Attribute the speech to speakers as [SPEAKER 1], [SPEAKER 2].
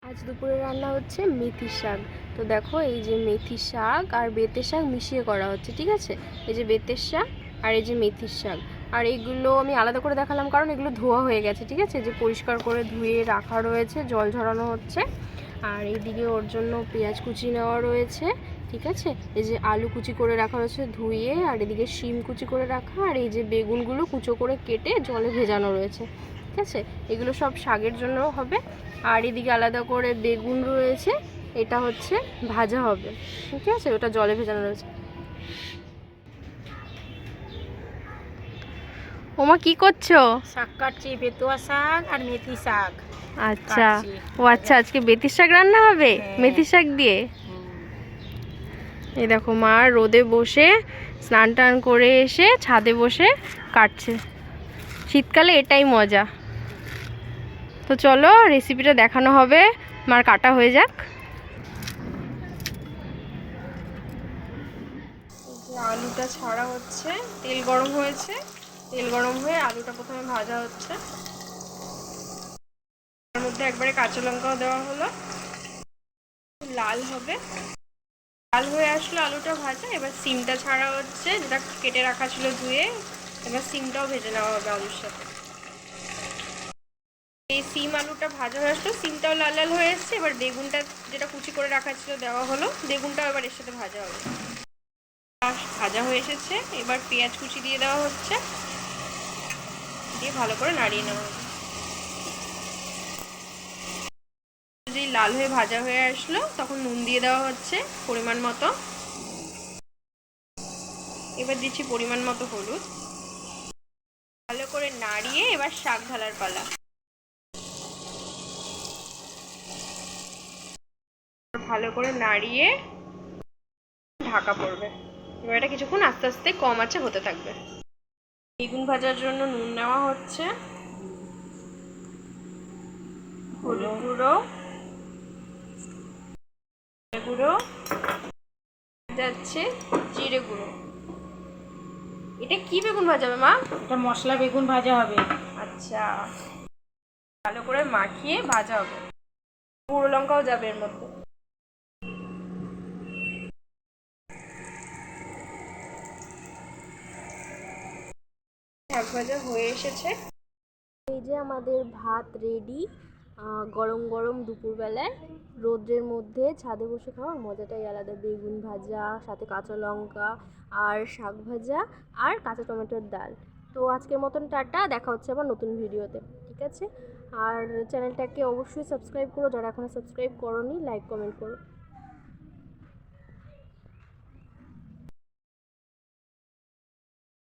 [SPEAKER 1] আজ দুপুরে রান্না হচ্ছে মেথি শাক। তো দেখো এই যে মেথি শাক আর বেতের শাক মিশিয়ে করা হচ্ছে, ঠিক আছে। এই যে বেতের শাক আর এই যে মেথির শাক, আর এইগুলো আমি আলাদা করে দেখালাম কারণ এগুলো ধোয়া হয়ে গেছে, ঠিক আছে। যে পরিষ্কার করে ধুয়ে রাখা রয়েছে, জল ঝরানো হচ্ছে। আর এইদিকে ওর জন্য পেঁয়াজ কুচি নেওয়া রয়েছে, ঠিক আছে। এই যে আলু কুচি করে রাখা রয়েছে ধুয়ে, আর এদিকে শিম কুচি করে রাখা, আর এই যে বেগুনগুলো কুচো করে কেটে জলে ভেজানো রয়েছে, ঠিক আছে। এগুলো সব শাকের জন্য হবে। আর এদিকে আলাদা করে বেগুন রয়েছে, এটা হচ্ছে ভাজা হবে, ঠিক আছে। ওটা জলে ভেজানো রয়েছে। ওমা কি করছো?
[SPEAKER 2] শাক কাটছি, বেতুয়া শাক আর মেথি শাক।
[SPEAKER 1] আচ্ছা, ও আচ্ছা, আজকে বেতির শাক রান্না হবে মেথি শাক দিয়ে। এই দেখো মা রোদে বসে স্নান টান করে এসে ছাদে বসে কাটছে। শীতকালে এটাই মজা। তো চলো রেসিপিটা দেখানো হবে, মার কাটা হয়ে যাক। আলুটা ছাড়া হচ্ছে, তেল গরম হয়েছে, তেল গরম হয়ে আলুটা প্রথমে ভাজা হচ্ছে। তার মধ্যে একবারে কাঁচা লঙ্কাও দেওয়া হলো, লাল হবে। লাল হয়ে আসলো আলুটা ভাজা। এবার সিমটা ছাড়া হচ্ছে, যেটা কেটে রাখা ছিল ধুয়ে। এবার সিমটাও ভেজে নেওয়া হবে আলুর সাথে। এই সিম আলুটা ভাজা হয়ে আসলো, সিমটাও লাল লাল হয়ে এসছে। এবার বেগুনটা যেটা কুচি করে রাখা ছিল দেওয়া হলো, বেগুনটাও এবার এর সাথে ভাজা হবে। ভাজা হয়ে এসেছে, এবার পেঁয়াজ কুচি দিয়ে দেওয়া হচ্ছে, দিয়ে ভালো করে নাড়িয়ে নেওয়া হবে। যেই লাল হয়ে ভাজা হয়ে আসলো তখন নুন দিয়ে দেওয়া হচ্ছে পরিমাণ মতো। এবার দিচ্ছি পরিমাণ মতো হলুদ। ভালো করে নাড়িয়ে এবার শাক ঢালার পালা। ভালো করে নাড়িয়ে ঢাকা পড়বে। এবার এটা কিছুক্ষণ আস্তে আস্তে কম আঁচে হতে থাকবে। বেগুন ভাজার জন্য নুন নেওয়া হচ্ছে, হলুদ গুঁড়ো, গুঁড়ো যাচ্ছে, জিরে গুঁড়ো। এটা কি বেগুন ভাজাবে মা?
[SPEAKER 2] এটা মশলা বেগুন ভাজা হবে।
[SPEAKER 1] আচ্ছা, ভালো করে মাখিয়ে ভাজা হবে। গুঁড়ো লঙ্কাও যাবে এর মধ্যে। শাক ভাজা হয়ে এসেছে। এই যে আমাদের ভাত রেডি। গরম গরম দুপুরবেলায় রোদ্রের মধ্যে ছাদে বসে খাওয়ার মজাটাই আলাদা। বেগুন ভাজা, সাথে কাঁচা লঙ্কা আর শাক ভাজা আর কাঁচা টমেটোর ডাল। তো আজকের মতন টাটা, দেখা হচ্ছে আবার নতুন ভিডিওতে, ঠিক আছে। আর চ্যানেলটাকে অবশ্যই সাবস্ক্রাইব করো, যারা এখনো সাবস্ক্রাইব করোনি, লাইক কমেন্ট করো।